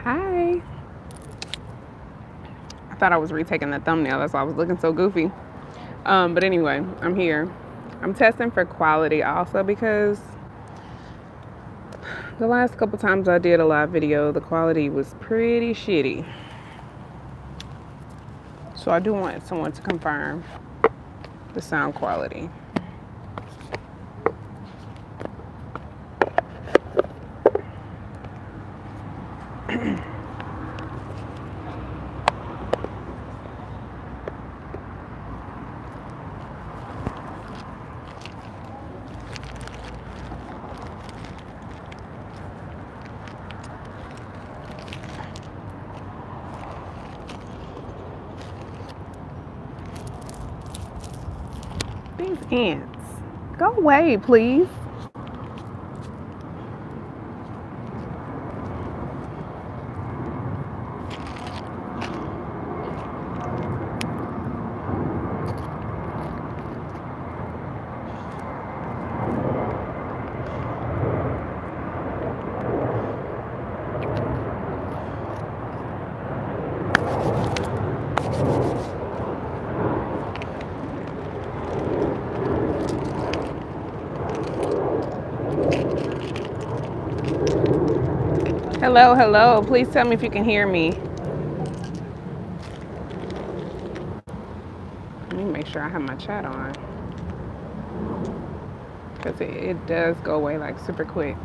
Hi. I thought I was retaking the thumbnail. That's why I was looking so goofy. But anyway, I'm here. I'm testing for quality also because the last couple times I did a live video, the quality was pretty shitty. So I do want someone to confirm the sound quality. These ants. Go away, please. Hello, hello. Please tell me if you can hear me. Let me make sure I have my chat on. Because it does go away like super quick.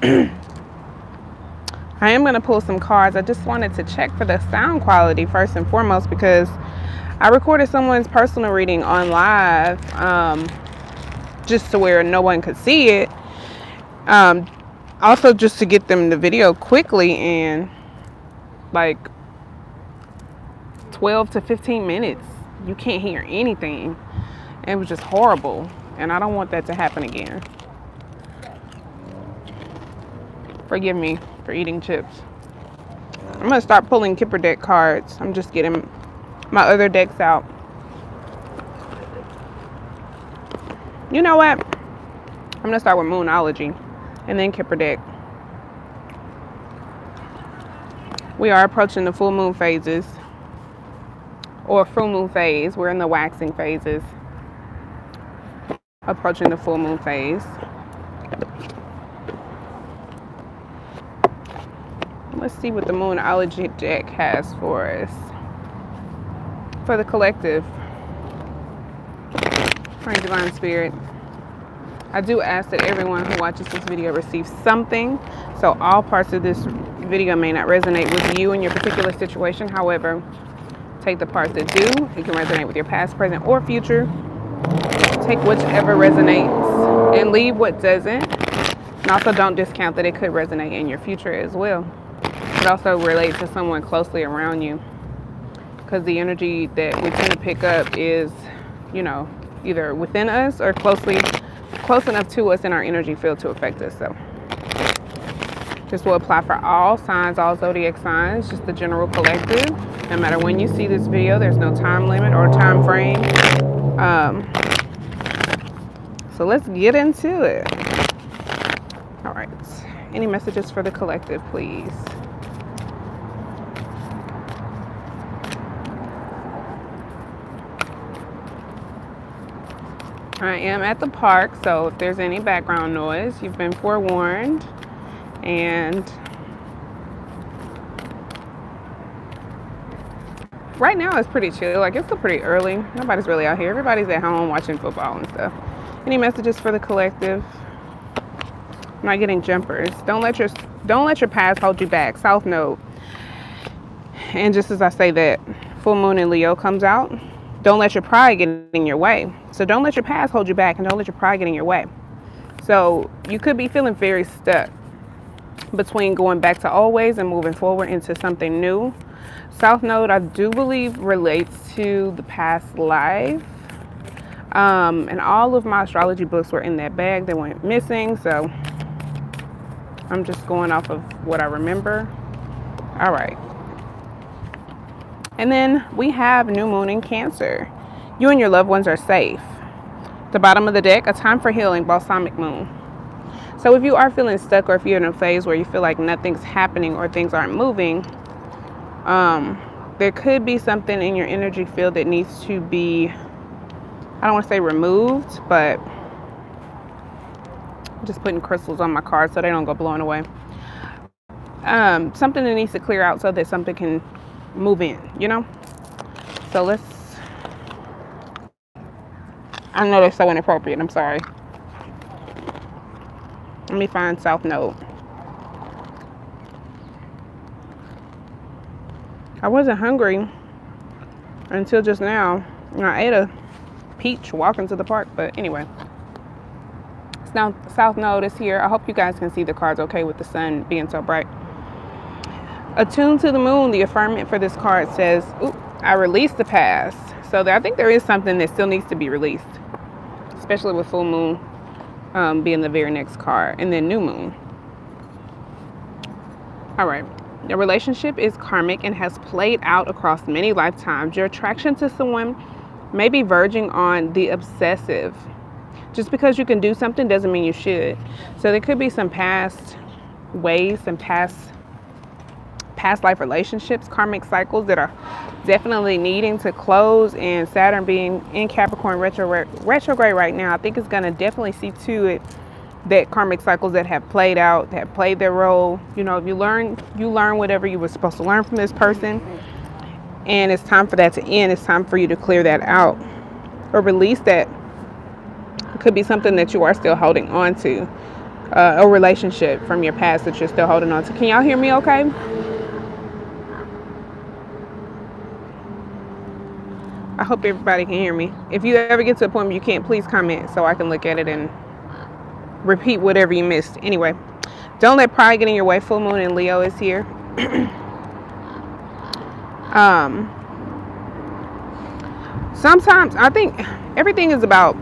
I am going to pull some cards. I just wanted to check for the sound quality first and foremost because I recorded someone's personal reading on live just to where no one could see it. Also just to get them the video quickly in like 12 to 15 minutes. You can't hear anything. It was just horrible. And I don't want that to happen again. Forgive me for eating chips. I'm going to start pulling Kipper deck cards. I'm just getting my other decks out. You know what? I'm going to start with Moonology and then Kipper deck. We are approaching the full moon phases. Or full moon phase. We're in the waxing phases. Approaching the full moon phase. Let's see what the Moonology deck has for us. For the collective. For Divine Spirit. I do ask that everyone who watches this video receives something. So all parts of this video may not resonate with you in your particular situation. However, take the parts that do. It can resonate with your past, present, or future. Take whichever resonates and leave what doesn't. And also don't discount that it could resonate in your future as well. It also relates to someone closely around you. Because the energy that we tend to pick up is, you know, either within us or close enough to us in our energy field to affect us. So this will apply for all signs, all zodiac signs, just the general collective. No matter when you see this video, there's no time limit or time frame. So let's get into it. All right. Any messages for the collective, please? I am at the park, so if there's any background noise, you've been forewarned. And right now it's pretty chill. Like, it's still pretty early. Nobody's really out here. Everybody's at home watching football and stuff. Any messages for the collective? I'm not getting jumpers. Don't let your past hold you back. South Node. And just as I say that, full moon in Leo comes out. Don't let your pride get in your way. So don't let your past hold you back, and don't let your pride get in your way. So you could be feeling very stuck between going back to old ways and moving forward into something new. South Node, I do believe, relates to the past life. And all of my astrology books were in that bag. They went missing, so I'm just going off of what I remember. All right. And then we have new moon in Cancer. You and your loved ones are safe. The bottom of the deck, a time for healing, balsamic moon. So if you are feeling stuck, or if you're in a phase where you feel like nothing's happening or things aren't moving, there could be something in your energy field that needs to be, I don't want to say removed, but I'm just putting crystals on my cards so they don't go blowing away. Something that needs to clear out so that something can move in, you know? So I know they're so inappropriate, I'm sorry. Let me find South Node. I wasn't hungry until just now. I ate a peach walking to the park, but anyway. Now South Node is here. I hope you guys can see the cards okay with the sun being so bright. Attuned to the moon, the affirmation for this card says, I release the past. So I think there is something that still needs to be released, especially with full moon being the very next card, and then new moon. All right. Your relationship is karmic and has played out across many lifetimes. Your attraction to someone may be verging on the obsessive. Just because you can do something doesn't mean you should. So there could be some past ways, some past life relationships, karmic cycles that are definitely needing to close, and Saturn being in Capricorn retrograde right now, I think it's going to definitely see to it that karmic cycles that have played out, that have played their role. You know, if you learn whatever you were supposed to learn from this person, and it's time for that to end. It's time for you to clear that out or release that. It could be something that you are still holding on to, a relationship from your past that you're still holding on to. Can y'all hear me okay? I hope everybody can hear me. If you ever get to a point where you can't, please comment so I can look at it and repeat whatever you missed. Anyway, don't let pride get in your way. Full moon in Leo is here. Sometimes I think everything is about,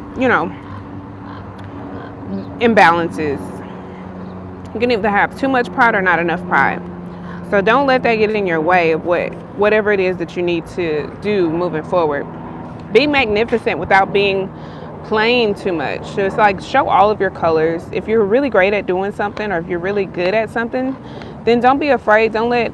imbalances. You can either have too much pride or not enough pride. So don't let that get in your way of whatever it is that you need to do moving forward. Be magnificent without being plain too much. So it's like, show all of your colors. If you're really great at doing something, or if you're really good at something, then don't be afraid. Don't let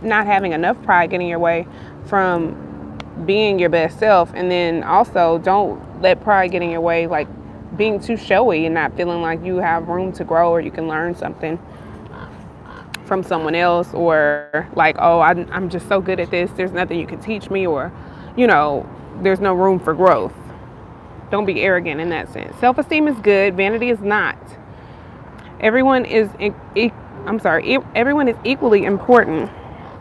not having enough pride get in your way from being your best self. And then also don't let pride get in your way, like being too showy and not feeling like you have room to grow or you can learn something from someone else, or like, oh, I'm just so good at this, there's nothing you can teach me, or there's no room for growth. Don't be arrogant in that sense. Self-esteem is good, vanity is not. Everyone is equally important.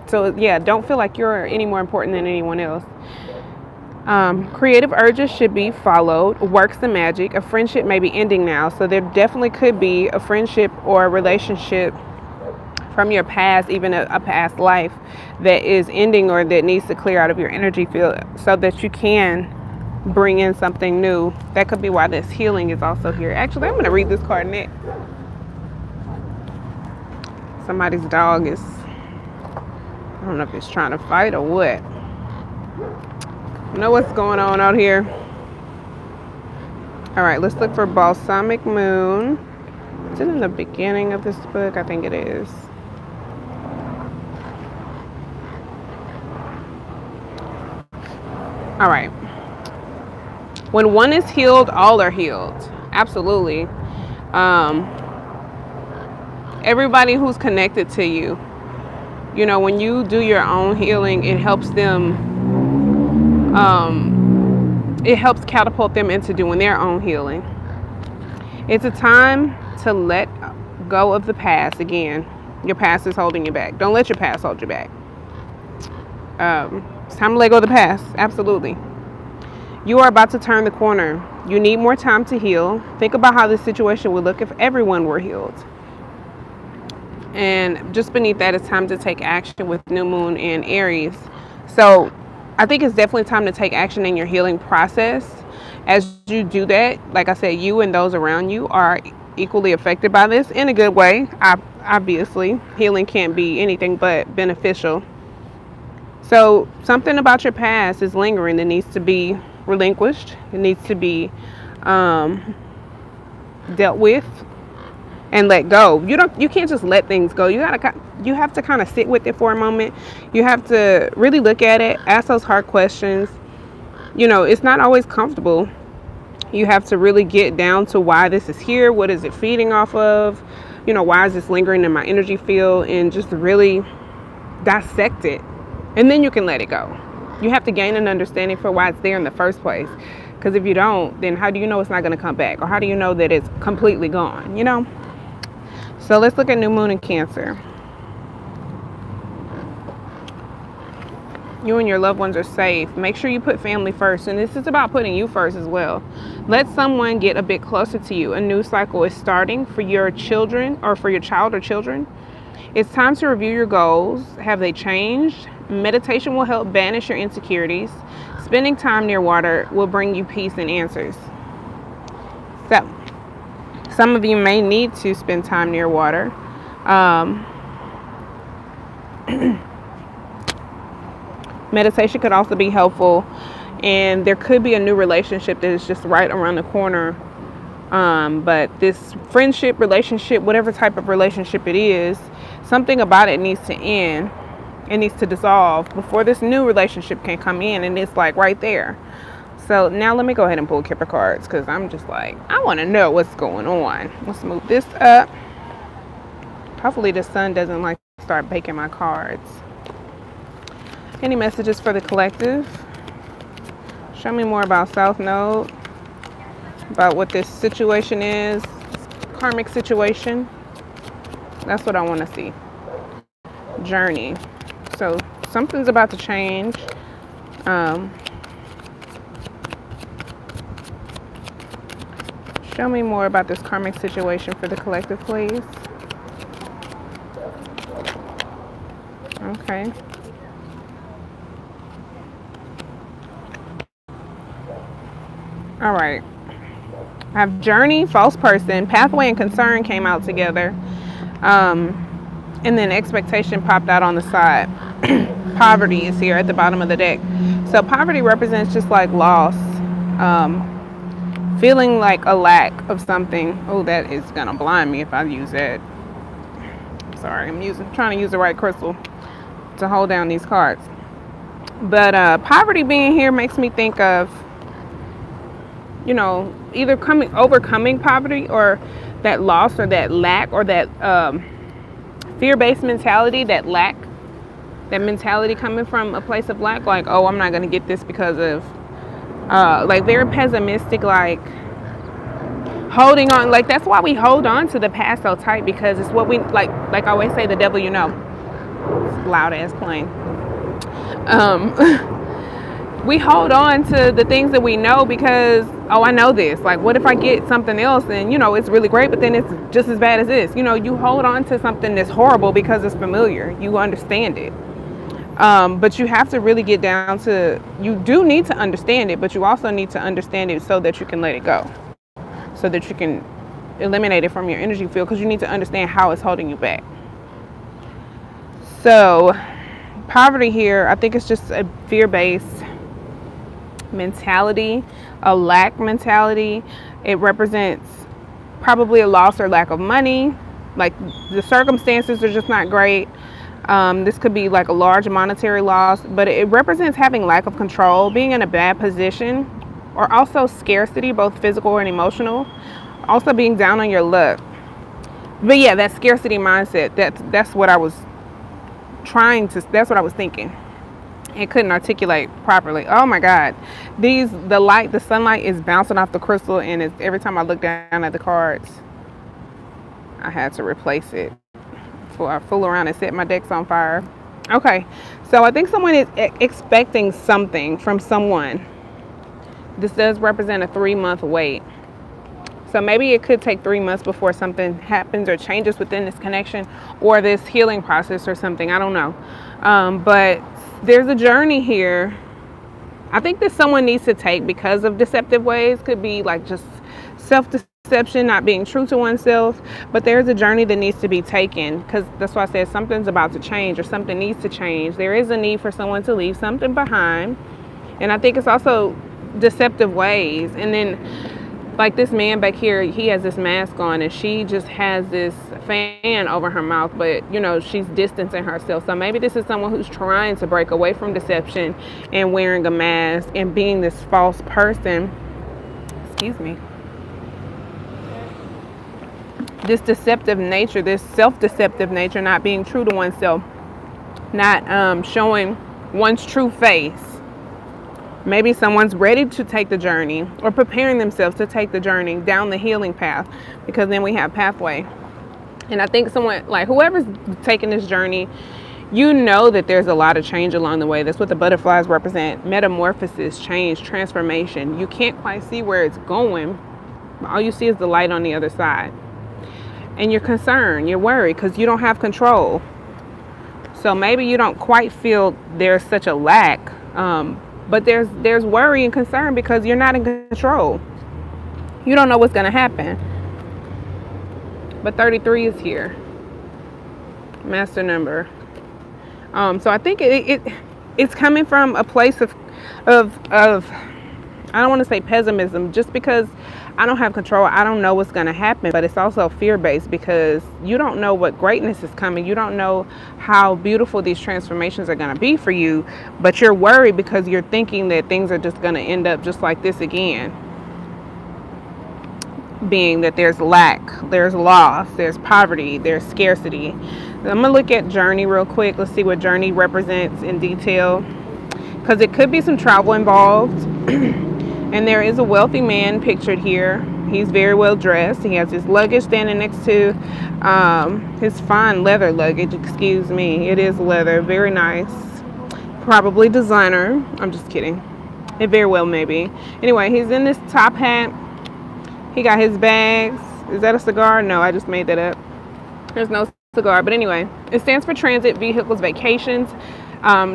So yeah, don't feel like you're any more important than anyone else. Creative urges should be followed. Works the magic. A friendship may be ending now, so there definitely could be a friendship or a relationship from your past, even a past life, that is ending or that needs to clear out of your energy field so that you can bring in something new. That could be why this healing is also here. Actually, I'm going to read this card next. Somebody's dog is, I don't know if it's trying to fight or what. You know what's going on out here. All right, let's look for Balsamic Moon. Is it in the beginning of this book? I think it is. All right. When one is healed, all are healed. Absolutely. Everybody who's connected to you, when you do your own healing, it helps them, it helps catapult them into doing their own healing. It's a time to let go of the past. Again, your past is holding you back. Don't let your past hold you back. It's time to let go of the past. Absolutely. You are about to turn the corner. You need more time to heal. Think about how this situation would look if everyone were healed. And just beneath that, it's time to take action with new moon in Aries. So I think it's definitely time to take action in your healing process. As you do that, like I said, you and those around you are equally affected by this in a good way. Obviously, healing can't be anything but beneficial. So something about your past is lingering that needs to be relinquished. It needs to be dealt with and let go. You can't just let things go. You have to kind of sit with it for a moment. You have to really look at it, ask those hard questions. It's not always comfortable. You have to really get down to why this is here. What is it feeding off of? Why is this lingering in my energy field? And just really dissect it. And then you can let it go. You have to gain an understanding for why it's there in the first place. Because if you don't, then how do you know it's not going to come back? Or how do you know that it's completely gone? So let's look at new moon in Cancer. You and your loved ones are safe. Make sure you put family first. And this is about putting you first as well. Let someone get a bit closer to you. A new cycle is starting for your children, or for your child or children. It's time to review your goals. Have they changed? Meditation will help banish your insecurities. Spending time near water will bring you peace and answers. So, some of you may need to spend time near water. Meditation could also be helpful, and there could be a new relationship that is just right around the corner. But this friendship, relationship, whatever type of relationship it is, something about it needs to end. It needs to dissolve before this new relationship can come in, and it's like right there. So now let me go ahead and pull Kipper cards, because I'm just like, I want to know what's going on. Let's move this up. Hopefully the sun doesn't like start baking my cards. Any messages for the collective? Show me more about South Node, about what this situation is, karmic situation. That's what I want to see. Journey. So something's about to change. Show me more about this karmic situation for the collective, please. Okay. All right. I have journey, false person, pathway, and concern came out together. And then expectation popped out on the side. Poverty is here at the bottom of the deck. So poverty represents just like loss. Feeling like a lack of something. Oh, that is gonna blind me if I use that. Sorry, I'm trying to use the right crystal to hold down these cards. But poverty being here makes me think of, either overcoming poverty, or that loss, or that lack, or that fear-based mentality, that lack, that mentality coming from a place of lack, like, oh, I'm not going to get this because of, like, very pessimistic, like, holding on, like, that's why we hold on to the past so tight, because it's what we, like I always say, the devil you know. It's loud-ass plane. We hold on to the things that we know because, oh, I know this. Like, what if I get something else and, it's really great, but then it's just as bad as this. You hold on to something that's horrible because it's familiar. You understand it. But you have to really get down to, you do need to understand it, but you also need to understand it so that you can let it go. So that you can eliminate it from your energy field, because you need to understand how it's holding you back. So, poverty here, I think it's just a fear-based mentality, a lack mentality. It represents probably a loss or lack of money. Like, the circumstances are just not great. This could be like a large monetary loss, but it represents having lack of control, being in a bad position, or also scarcity, both physical and emotional. Also being down on your luck. But yeah, that scarcity mindset, that's what I was that's what I was thinking. It couldn't articulate properly. Oh my God. The sunlight is bouncing off the crystal, and every time I look down at the cards, I had to replace it before I fool around and set my decks on fire. Okay, so I think someone is expecting something from someone. This does represent a 3-month wait. So maybe it could take 3 months before something happens or changes within this connection, or this healing process or something. I don't know. But there's a journey here. I think that someone needs to take because of deceptive ways. Could be like just self-deception, not being true to oneself. But there's a journey that needs to be taken, because that's why I said something's about to change, or something needs to change. There is a need for someone to leave something behind. And I think it's also deceptive ways. And then like this man back here, he has this mask on and she just has this fan over her mouth, but you know, she's distancing herself. So maybe this is someone who's trying to break away from deception and wearing a mask and being this false person. Excuse me. This deceptive nature, this self-deceptive nature, not being true to oneself, not showing one's true face. Maybe someone's ready to take the journey or preparing themselves to take the journey down the healing path, because then we have pathway. And I think someone, like whoever's taking this journey, you know that there's a lot of change along the way. That's what the butterflies represent: metamorphosis, change, transformation. You can't quite see where it's going. All you see is the light on the other side. And you're concerned, you're worried because you don't have control. So maybe you don't quite feel there's such a lack, but there's worry and concern because you're not in control. You don't know what's going to happen. But 33 is here. Master number. So I think it's coming from a place of I don't want to say pessimism, just because I don't have control. I don't know what's going to happen, but it's also fear-based because you don't know what greatness is coming. You don't know how beautiful these transformations are going to be for you, but you're worried because you're thinking that things are just going to end up just like this again. Being that there's lack, there's loss, there's poverty, there's scarcity. I'm going to look at journey real quick. Let's see what journey represents in detail, because it could be some travel involved. And there is a wealthy man pictured here. He's very well dressed. He has his luggage standing next to his fine leather luggage. Excuse me. It is leather. Very nice. Probably designer. I'm just kidding. It very well may be. Anyway, he's in this top hat. He got his bags. Is that a cigar? No, I just made that up. There's no cigar. But anyway, it stands for transit, vehicles, vacations,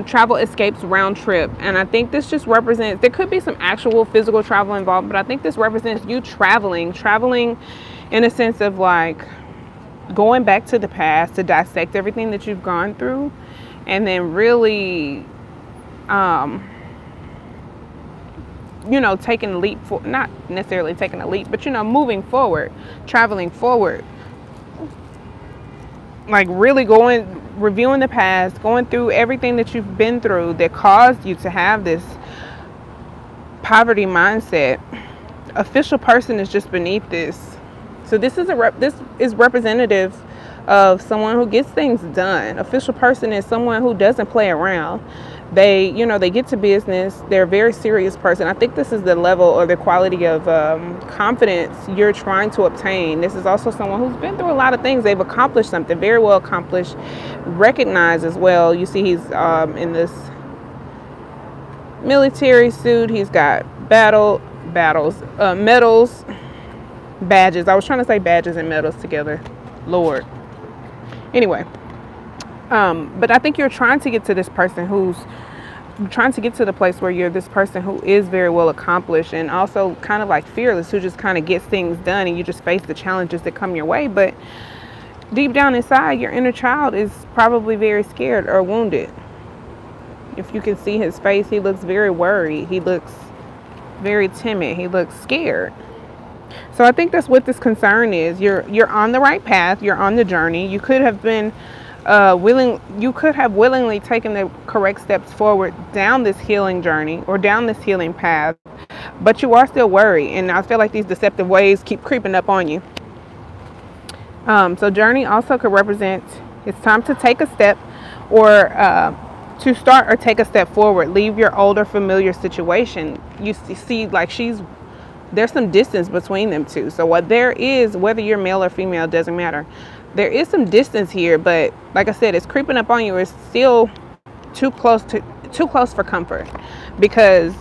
travel, escapes, round trip. And I think this just represents, there could be some actual physical travel involved, but I think this represents you traveling in a sense of like going back to the past to dissect everything that you've gone through, and then really taking a leap for, not necessarily taking a leap, but moving forward, traveling forward, like really reviewing the past, going through everything that you've been through that caused you to have this poverty mindset. Official person is just beneath this. So this is representative of someone who gets things done. Official person is someone who doesn't play around. They get to business. They're a very serious person. I think this is the level or the quality of confidence you're trying to obtain. This is also someone who's been through a lot of things. They've accomplished something very well accomplished, recognized as well. You see he's in this military suit. He's got medals, badges. I was trying to say badges and medals together. Lord. Anyway. But I think you're trying to get to this person who's trying to get to the place where you're this person who is very well accomplished and also kind of like fearless, who just kind of gets things done, and you just face the challenges that come your way. But deep down inside, your inner child is probably very scared or wounded. If you can see his face, he looks very worried. He looks very timid. He looks scared. So I think that's what this concern is. You're on the right path. You're on the journey. You could have been willingly taken the correct steps forward down this healing journey or down this healing path, but you are still worried, and I feel like these deceptive ways keep creeping up on you. So journey also could represent it's time to take a step or to start or take a step forward. Leave your older familiar situation. You see like there's some distance between them two. So what there is, whether you're male or female, doesn't matter. There is some distance here, but like I said, it's creeping up on you. It's still too close for comfort, because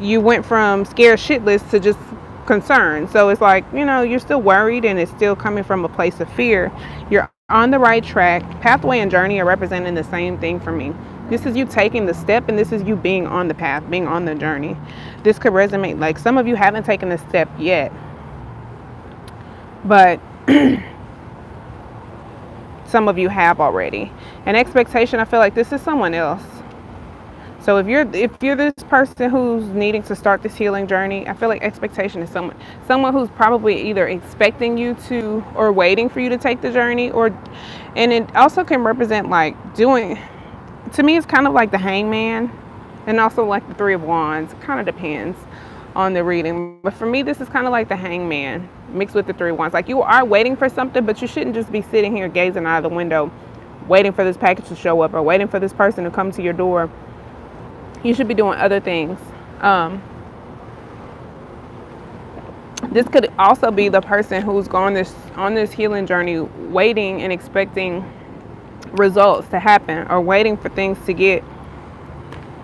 you went from scared shitless to just concerned. So it's like, you're still worried, and it's still coming from a place of fear. You're on the right track. Pathway and journey are representing the same thing for me. This is you taking the step, and this is you being on the path, being on the journey. This could resonate. Like some of you haven't taken the step yet, but some of you have already. An expectation, I feel like this is someone else. So if you're this person who's needing to start this healing journey, I feel like expectation is someone who's probably either expecting you to or waiting for you to take the journey, and it also can represent like doing, to me it's kind of like the Hangman and also like the Three of Wands. It kind of depends on the reading, but for me this is kind of like the Hangman mixed with the Three of Wands. Like you are waiting for something, but you shouldn't just be sitting here gazing out of the window waiting for this package to show up or waiting for this person to come to your door. You should be doing other things. This could also be the person who's gone on this healing journey, waiting and expecting results to happen, or waiting for things to get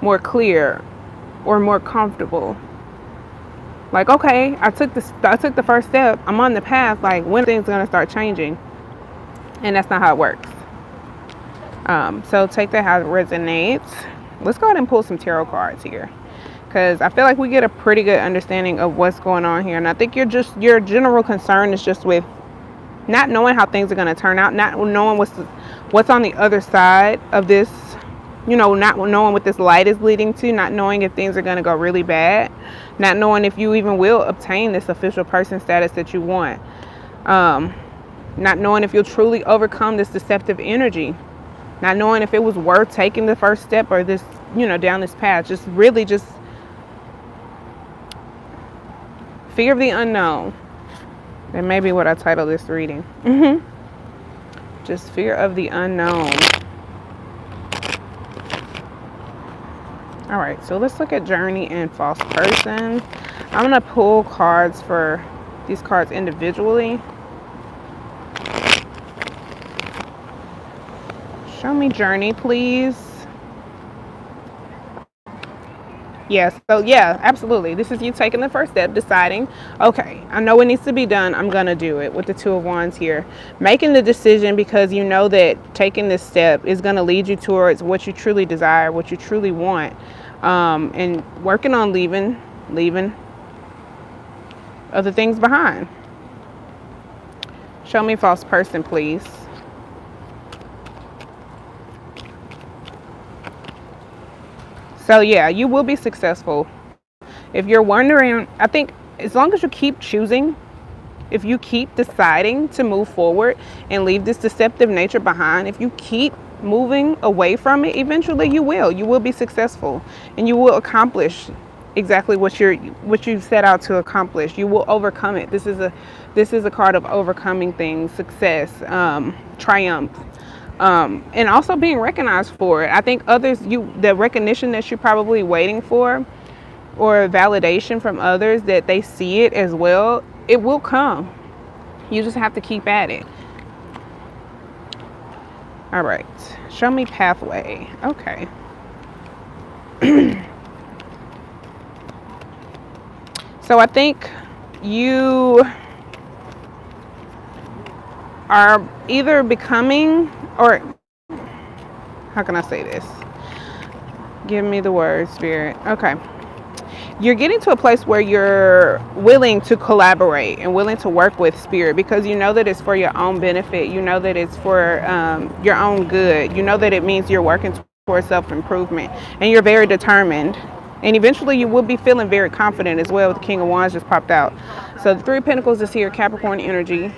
more clear or more comfortable. Like, okay, I took the first step. I'm on the path. Like, when are things gonna start changing? And that's not how it works. So take that how it resonates. Let's go ahead and pull some tarot cards here, because I feel like we get a pretty good understanding of what's going on here. And I think your general concern is just with not knowing how things are going to turn out, not knowing what's on the other side of this, not knowing what this light is leading to, not knowing if things are going to go really bad, not knowing if you even will obtain this official person status that you want, not knowing if you'll truly overcome this deceptive energy, not knowing if it was worth taking the first step or this, down this path. Just fear of the unknown. That may be what I title this reading. Just fear of the unknown. All right, so let's look at journey and false person. I'm going to pull cards for these cards individually. Show me journey, please. Yes, so yeah, absolutely. This is you taking the first step, deciding, okay, I know what needs to be done. I'm going to do it with the Two of Wands here. Making the decision because you know that taking this step is going to lead you towards what you truly desire, what you truly want, and working on leaving other things behind. Show me false person, please. So yeah, you will be successful. If you're wondering, I think as long as you keep choosing, if you keep deciding to move forward and leave this deceptive nature behind, if you keep moving away from it, eventually you will be successful, and you will accomplish exactly what you set out to accomplish. You will overcome it. This is a card of overcoming things, success, triumph. And also being recognized for it. I think the recognition that you're probably waiting for, or validation from others that they see it as well, it will come. You just have to keep at it. All right, show me pathway. Okay. So I think you are either becoming, or how can I say this? Give me the word, Spirit. Okay. You're getting to a place where you're willing to collaborate and willing to work with Spirit, because you know that it's for your own benefit. You know that it's for your own good. You know that it means you're working towards self-improvement, and you're very determined. And eventually you will be feeling very confident as well. The King of Wands just popped out. So the Three of Pentacles is here, Capricorn energy.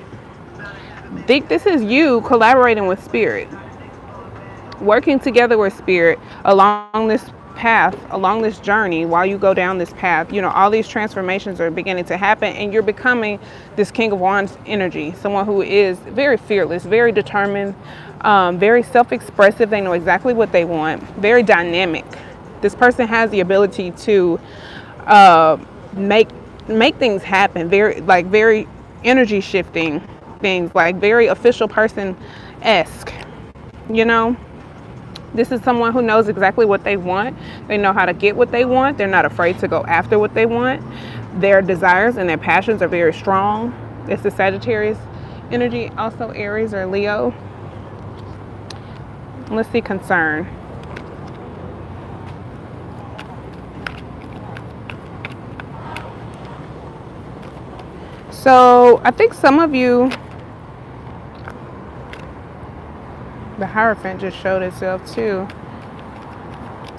Think this is you collaborating with Spirit, working together with Spirit along this path, along this journey. While you go down this path, all these transformations are beginning to happen, and you're becoming this King of Wands energy, someone who is very fearless, very determined, very self-expressive. They know exactly what they want, very dynamic. This person has the ability to make things happen, very energy shifting things, like very official person-esque. This is someone who knows exactly what they want. They know how to get what they want. They're not afraid to go after what they want. Their desires and their passions are very strong. It's the Sagittarius energy, also Aries or Leo. Let's see concern. So I think some of you, the Hierophant just showed itself too.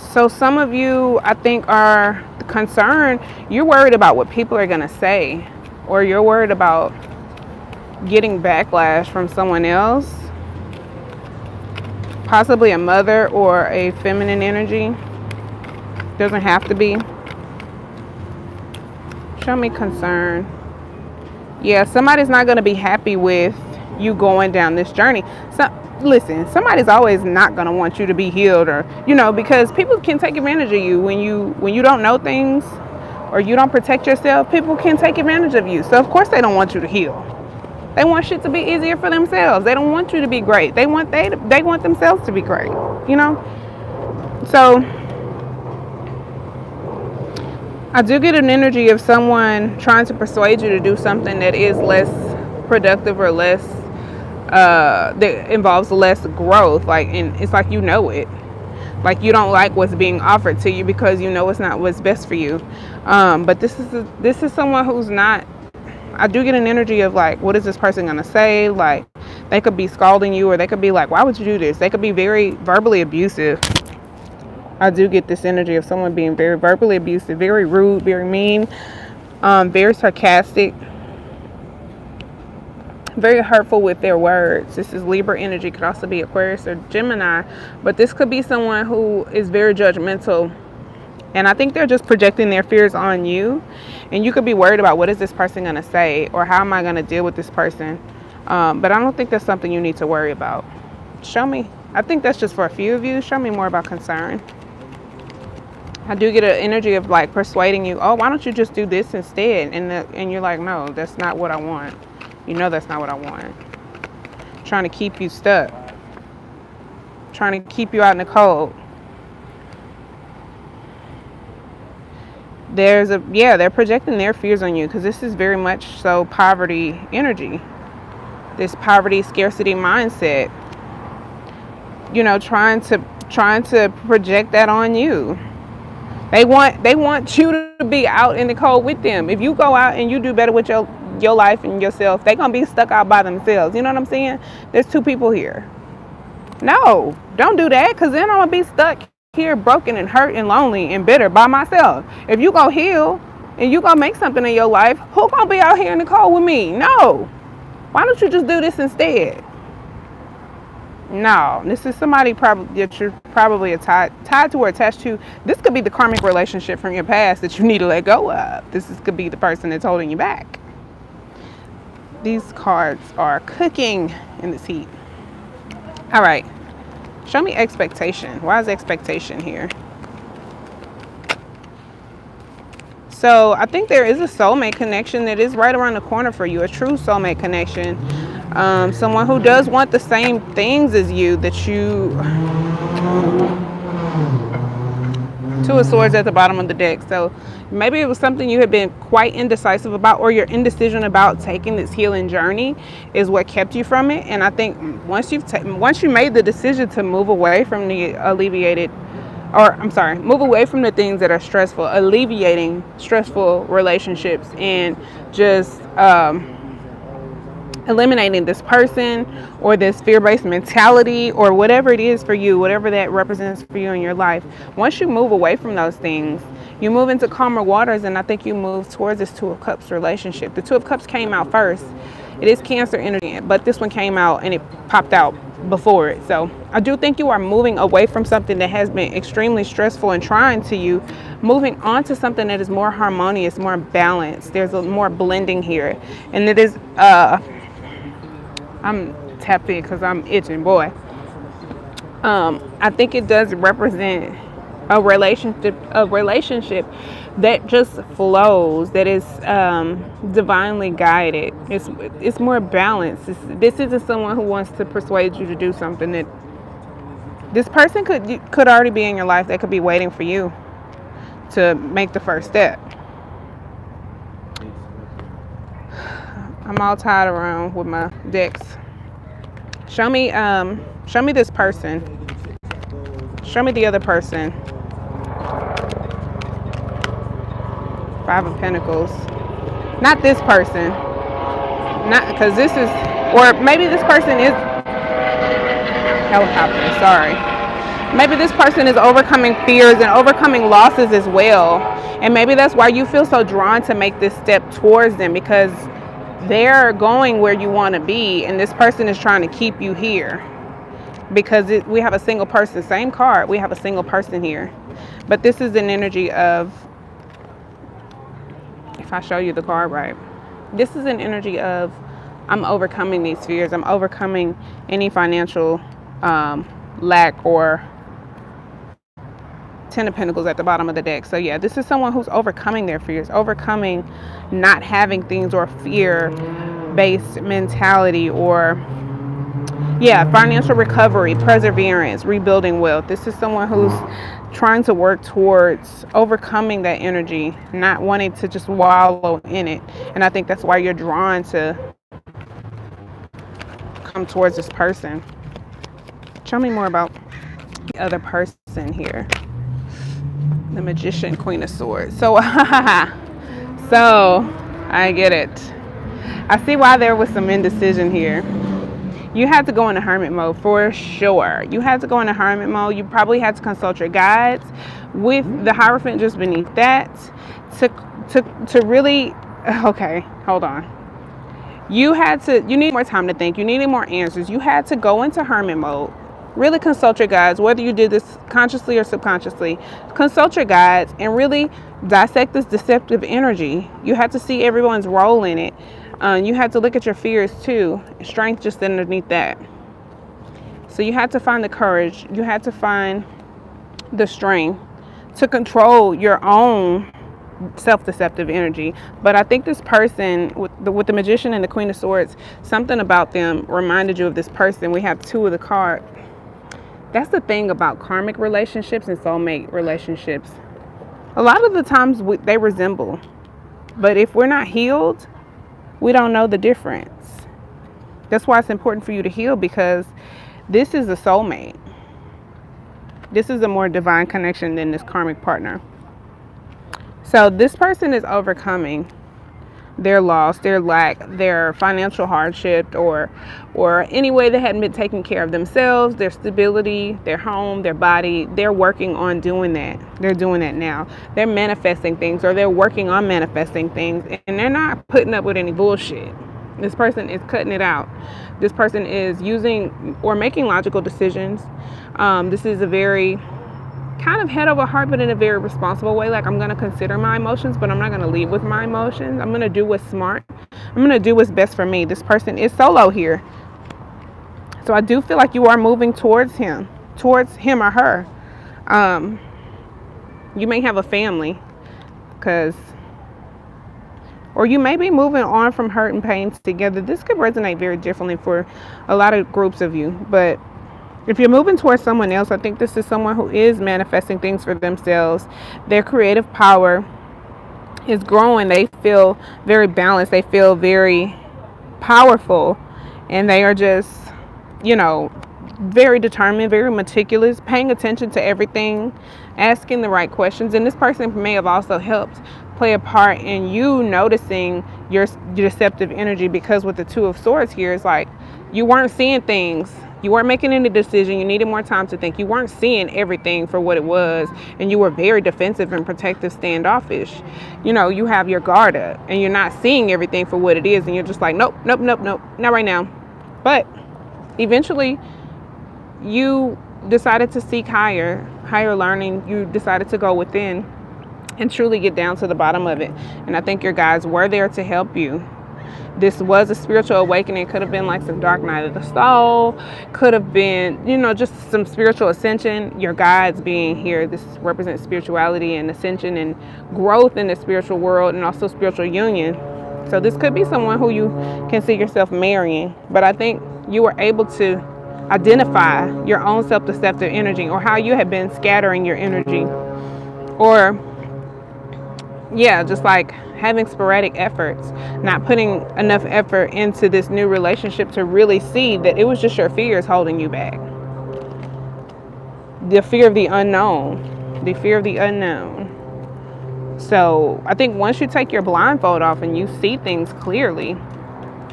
So some of you, I think, are concerned. You're worried about what people are going to say, or you're worried about getting backlash from someone else, possibly a mother or a feminine energy. Doesn't have to be. Show me concern. Yeah, somebody's not going to be happy with you going down this journey. So listen, somebody's always not going to want you to be healed, or because people can take advantage of you when you don't know things, or you don't protect yourself. People can take advantage of you. So of course they don't want you to heal. They want shit to be easier for themselves. They don't want you to be great. They want themselves to be great. So I do get an energy of someone trying to persuade you to do something that is less productive, or less that involves less growth. And it's like it. Like you don't like what's being offered to you because it's not what's best for you. But this is someone who's not. I do get an energy of like, what is this person gonna say? Like they could be scalding you, or they could be like, why would you do this? They could be very verbally abusive. I do get this energy of someone being very verbally abusive, very rude, very mean, very sarcastic, very hurtful with their words. This is Libra energy. Could also be Aquarius or Gemini, but this could be someone who is very judgmental, and I think they're just projecting their fears on you, and you could be worried about what is this person going to say, or how am I going to deal with this person, but I don't think that's something you need to worry about. Show me. I think that's just for a few of you. Show me more about concern. I do get an energy of like persuading you, oh, why don't you just do this instead? And you're like, no, that's not what I want. That's not what I want. Trying to keep you stuck. Trying to keep you out in the cold. They're projecting their fears on you, because this is very much so poverty energy. This poverty scarcity mindset. Trying to project that on you. They want you to be out in the cold with them. If you go out and you do better with your life and yourself, they're going to be stuck out by themselves. You know what I'm saying? There's two people here. No, don't do that, because then I'm going to be stuck here broken and hurt and lonely and bitter by myself. If you go heal and you go make something in your life, who going to be out here in the cold with me? No. Why don't you just do this instead? No, this is somebody that you're probably tied to or attached to. This could be the karmic relationship from your past that you need to let go of. Could be the person that's holding you back. These cards are cooking in this heat. All right. Show me expectation. Why is expectation here? So I think there is a soulmate connection that is right around the corner for you. A true soulmate connection. Someone who does want the same things as you, Two of Swords at the bottom of the deck. So maybe it was something you had been quite indecisive about, or your indecision about taking this healing journey is what kept you from it. And I think once you made the decision to move away from the move away from the things that are stressful, alleviating stressful relationships, and just eliminating this person or this fear-based mentality or whatever it is for you, whatever that represents for you in your life. Once you move away from those things, you move into calmer waters, and I think you move towards this Two of Cups relationship. The Two of Cups came out first. It is Cancer energy, but this one came out and it popped out before it. So I do think you are moving away from something that has been extremely stressful and trying to you, moving on to something that is more harmonious, more balanced. There's a more blending here, and it is I'm tapped in because I'm itching, boy. I think it does represent a relationship that just flows, that is divinely guided. It's more balanced. This isn't someone who wants to persuade you to do something that this person could already be in your life. They could be waiting for you to make the first step. I'm all tied around with my decks. Show me this person. Show me the other person. Five of Pentacles. Not this person. Not because this is, or maybe this person is helicopter. Sorry. Maybe this person is overcoming fears and overcoming losses as well. And maybe that's why you feel so drawn to make this step towards them, because they're going where you want to be, and this person is trying to keep you here. Because we have a single person, same card, we have a single person here. But this is an energy of, if I show you the card right, this is an energy of, I'm overcoming these fears. I'm overcoming any financial lack, or 10 of Pentacles at the bottom of the deck. So yeah, this is someone who's overcoming their fears, overcoming not having things, or fear-based mentality, or financial recovery, perseverance, rebuilding wealth. This is someone who's trying to work towards overcoming that energy, not wanting to just wallow in it. And I think that's why you're drawn to come towards this person. Show me more about the other person here. The Magician, Queen of Swords. So I get it. I see why there was some indecision here. You had to go into hermit mode for sure. You had to go into hermit mode. You probably had to consult your guides, with the Hierophant just beneath that, to really, okay, hold on. You need more time to think. You needed more answers. You had to go into hermit mode. Really consult your guides, whether you did this consciously or subconsciously. Consult your guides and really dissect this deceptive energy. You had to see everyone's role in it. You had to look at your fears too. Strength just underneath that. So you had to find the courage. You had to find the strength to control your own self-deceptive energy. But I think this person with the Magician and the Queen of Swords, something about them reminded you of this person. We have 2 of the cards. That's the thing about karmic relationships and soulmate relationships. A lot of the times they resemble, but if we're not healed, we don't know the difference. That's why it's important for you to heal, because this is a soulmate. This is a more divine connection than this karmic partner. So this person is overcoming their loss, their lack, their financial hardship, or any way they hadn't been taking care of themselves, their stability, their home, their body. They're working on doing that. They're doing that now. They're manifesting things, or they're working on manifesting things, and they're not putting up with any bullshit. This person is cutting it out. This person is using or making logical decisions. This is a very kind of head over heart, but in a very responsible way. Like, I'm going to consider my emotions, but I'm not going to lead with my emotions. I'm going to do what's smart. I'm going to do what's best for me. This person is solo here. So I do feel like you are moving towards him or her. You may have a family, or you may be moving on from hurt and pain together. This could resonate very differently for a lot of groups of you, but if you're moving towards someone else, I think this is someone who is manifesting things for themselves. Their creative power is growing. They feel very balanced. They feel very powerful. And they are just, very determined, very meticulous, paying attention to everything, asking the right questions. And this person may have also helped play a part in you noticing your deceptive energy, because with the 2 of Swords here, it's like you weren't seeing things. You weren't making any decision. You needed more time to think. You weren't seeing everything for what it was. And you were very defensive and protective, standoffish. You have your guard up and you're not seeing everything for what it is. And you're just like, nope, not right now. But eventually you decided to seek higher learning. You decided to go within and truly get down to the bottom of it. And I think your guides were there to help you. This was a spiritual awakening. Could have been like some dark night of the soul. Could have been, just some spiritual ascension. Your guides being here, this represents spirituality and ascension and growth in the spiritual world, and also spiritual union. So this could be someone who you can see yourself marrying. But I think you were able to identify your own self-deceptive energy, or how you have been scattering your energy, or just like having sporadic efforts, not putting enough effort into this new relationship to really see that it was just your fears holding you back. The fear of the unknown. So I think once you take your blindfold off and you see things clearly,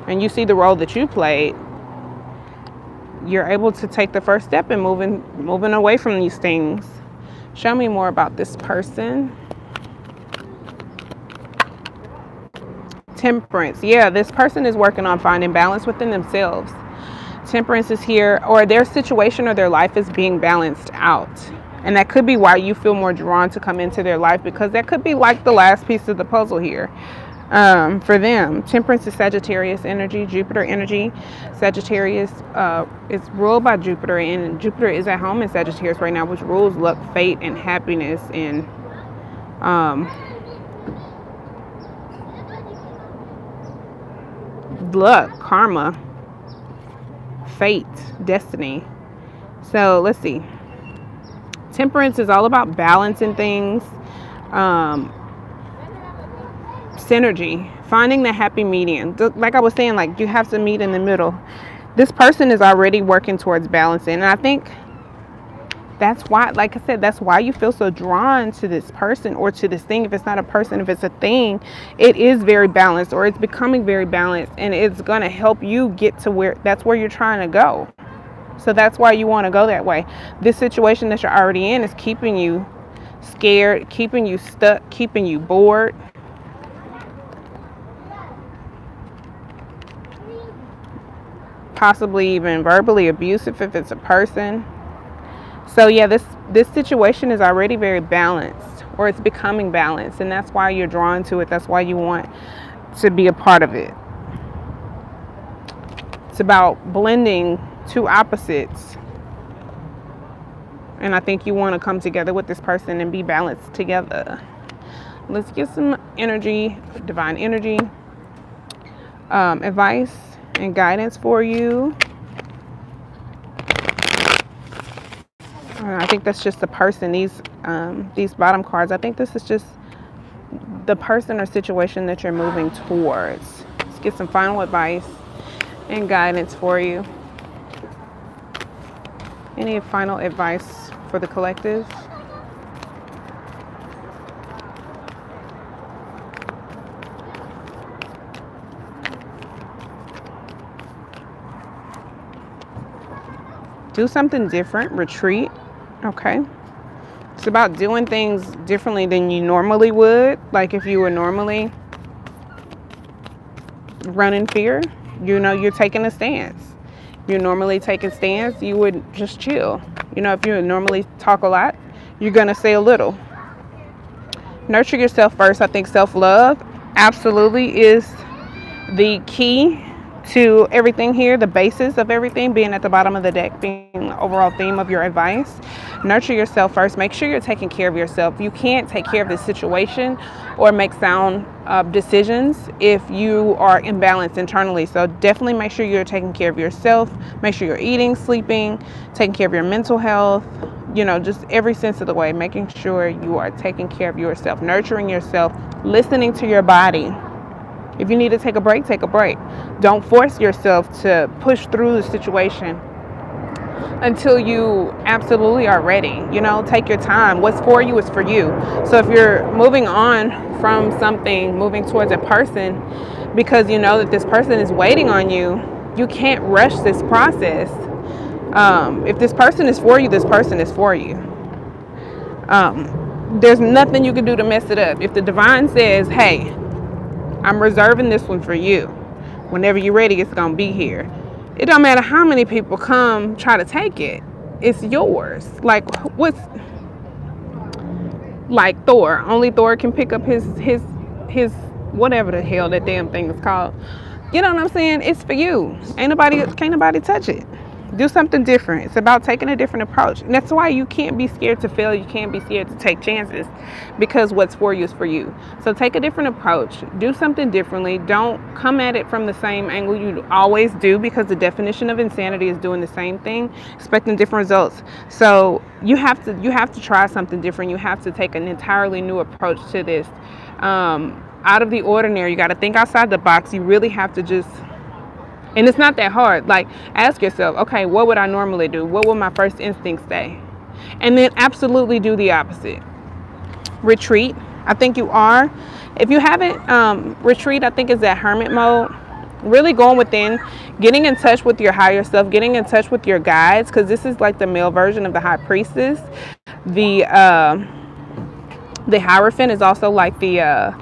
and you see the role that you played, you're able to take the first step and moving away from these things. Show me more about this person. Temperance. Yeah, this person is working on finding balance within themselves. Temperance is here, or their situation or their life is being balanced out. And that could be why you feel more drawn to come into their life, because that could be like the last piece of the puzzle here. For them, Temperance is Sagittarius energy, Jupiter energy. Sagittarius is ruled by Jupiter, and Jupiter is at home in Sagittarius right now, which rules luck, fate, and happiness, and luck, karma, fate, destiny. So let's see. Temperance is all about balancing things, synergy, finding the happy median. Like I was saying, like you have to meet in the middle. This person is already working towards balancing, and I think that's why, like I said, that's why you feel so drawn to this person or to this thing. If it's not a person, if it's a thing, it is very balanced, or it's becoming very balanced, and it's going to help you get to where you're trying to go. So that's why you want to go that way. This situation that you're already in is keeping you scared, keeping you stuck, keeping you bored. Possibly even verbally abusive if it's a person. So yeah, this situation is already very balanced, or it's becoming balanced, and that's why you're drawn to it. That's why you want to be a part of it. It's about blending two opposites, and I think you want to come together with this person and be balanced together. Let's get some energy, divine energy, advice and guidance for you. I think that's just the person. These bottom cards, I think this is just the person or situation that you're moving towards. Let's get some final advice and guidance for you. Any final advice for the collective? Do something different, retreat. Okay. It's about doing things differently than you normally would. Like if you were normally running fear, you're taking a stance. You're normally taking stance, you would just chill. If you normally talk a lot, you're going to say a little. Nurture yourself first. I think self-love absolutely is the key to everything here, the basis of everything, being at the bottom of the deck, being the overall theme of your advice. Nurture yourself first. Make sure you're taking care of yourself. You can't take care of this situation or make sound decisions if you are imbalanced internally. So definitely make sure you're taking care of yourself. Make sure you're eating, sleeping, taking care of your mental health, just every sense of the way, making sure you are taking care of yourself, nurturing yourself, listening to your body. If you need to take a break, take a break. Don't force yourself to push through the situation until you absolutely are ready. Take your time. What's for you is for you. So if you're moving on from something, moving towards a person, because you know that this person is waiting on you, you can't rush this process. If this person is for you, this person is for you. There's nothing you can do to mess it up. If the divine says, hey, I'm reserving this one for you. Whenever you're ready, it's going to be here. It don't matter how many people come try to take it. It's yours. Like Thor. Only Thor can pick up his whatever the hell that damn thing is called. You know what I'm saying? It's for you. Can't nobody touch it. Do something different. It's about taking a different approach. And that's why you can't be scared to fail. You can't be scared to take chances, because what's for you is for you. So take a different approach. Do something differently. Don't come at it from the same angle you always do, because the definition of insanity is doing the same thing, expecting different results. So you have to try something different. You have to take an entirely new approach to this. Out of the ordinary. You got to think outside the box. You really have to just... And it's not that hard. Like, ask yourself, okay, what would I normally do? What would my first instinct say? And then absolutely do the opposite. Retreat. I think you are. If you haven't, retreat, I think, is that hermit mode. Really going within, getting in touch with your higher self, getting in touch with your guides, because this is like the male version of the high priestess. The Hierophant is also like the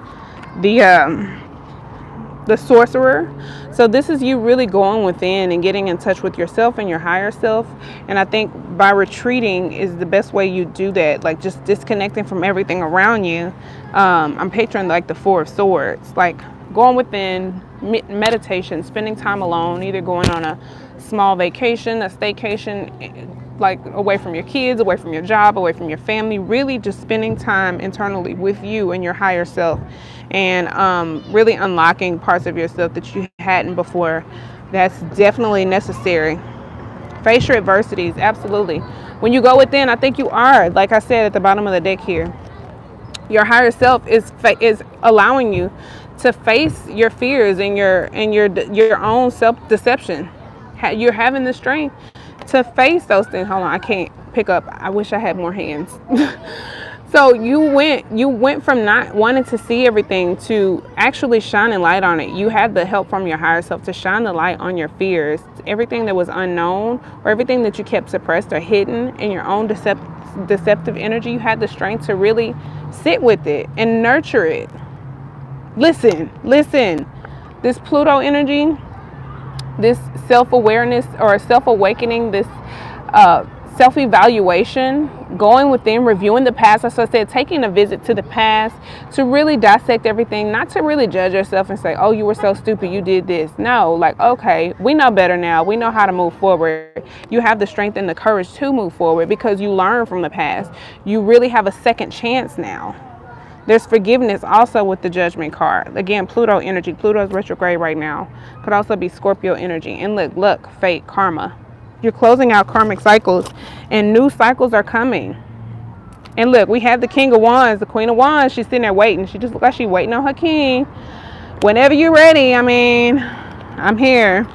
sorcerer. So this is you really going within and getting in touch with yourself and your higher self. And I think by retreating is the best way you do that, like just disconnecting from everything around you. I'm picturing like the Four of Swords, like going within, meditation, spending time alone, either going on a small vacation, a staycation, like away from your kids, away from your job, away from your family, really just spending time internally with you and your higher self, and really unlocking parts of yourself that you hadn't before. That's definitely necessary. Face your adversities, absolutely. When you go within, I think you are, like I said at the bottom of the deck here, your higher self is allowing you to face your fears and your own self-deception. You're having the strength to face those things. Hold on, I can't pick up. I wish I had more hands. So you went from not wanting to see everything to actually shining light on it. You had the help from your higher self to shine the light on your fears, everything that was unknown, or everything that you kept suppressed or hidden in your own deceptive energy. You had the strength to really sit with it and nurture it. Listen. This Pluto energy, this self-awareness or self-awakening, this self-evaluation, going within, reviewing the past. As I said, taking a visit to the past to really dissect everything, not to really judge yourself and say, oh, you were so stupid, you did this. No, like, okay, we know better now. We know how to move forward. You have the strength and the courage to move forward because you learned from the past. You really have a second chance now. There's forgiveness also with the Judgment card. Again, Pluto energy. Pluto's retrograde right now. Could also be Scorpio energy. And look, fate, karma. You're closing out karmic cycles and new cycles are coming. And look, we have the King of Wands, the Queen of Wands. She's sitting there waiting. She just looks like she's waiting on her king. Whenever you're ready, I mean, I'm here.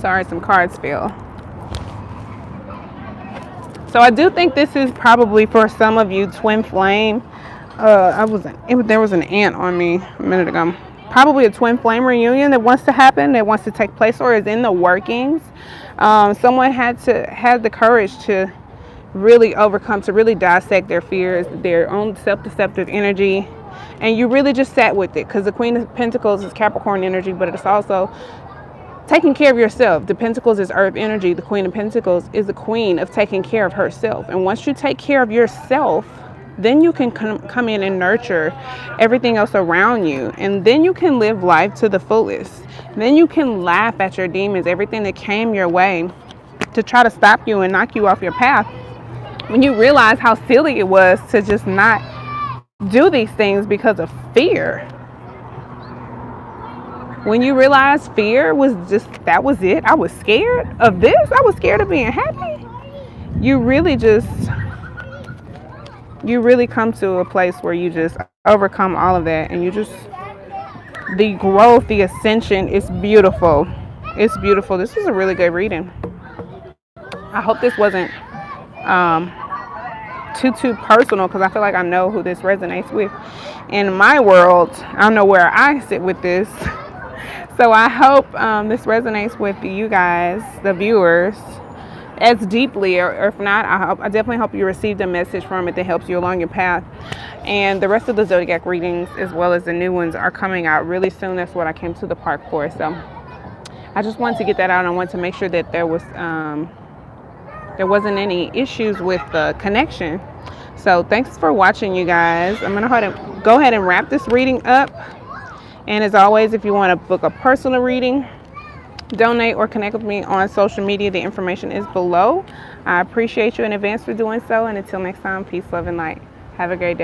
Sorry, some cards fell. So I do think this is probably for some of you twin flame. There was an ant on me a minute ago. Probably a twin flame reunion that wants to happen, that wants to take place, or is in the workings. Someone had the courage to really overcome, to really dissect their fears, their own self-deceptive energy, and you really just sat with it, because the Queen of Pentacles is Capricorn energy, but it's also taking care of yourself. The Pentacles is Earth energy. The Queen of Pentacles is the queen of taking care of herself. And once you take care of yourself, then you can come in and nurture everything else around you. And then you can live life to the fullest. Then you can laugh at your demons, everything that came your way to try to stop you and knock you off your path. When you realize how silly it was to just not do these things because of fear. When you realize fear was just, that was it. I was scared of this. I was scared of being happy. You really come to a place where you just overcome all of that. And you just, the growth, the ascension is beautiful. It's beautiful. This was a really good reading. I hope this wasn't too personal, because I feel like I know who this resonates with. In my world, I don't know where I sit with this. So I hope this resonates with you guys, the viewers, as deeply, or if not, I definitely hope you received a message from it that helps you along your path. And the rest of the Zodiac readings, as well as the new ones, are coming out really soon. That's what I came to the park for. So I just wanted to get that out. I wanted to make sure that there wasn't any issues with the connection. So thanks for watching, you guys. I'm gonna go ahead and wrap this reading up. And as always, if you want to book a personal reading, donate, or connect with me on social media, the information is below. I appreciate you in advance for doing so. And until next time, peace, love, and light. Have a great day.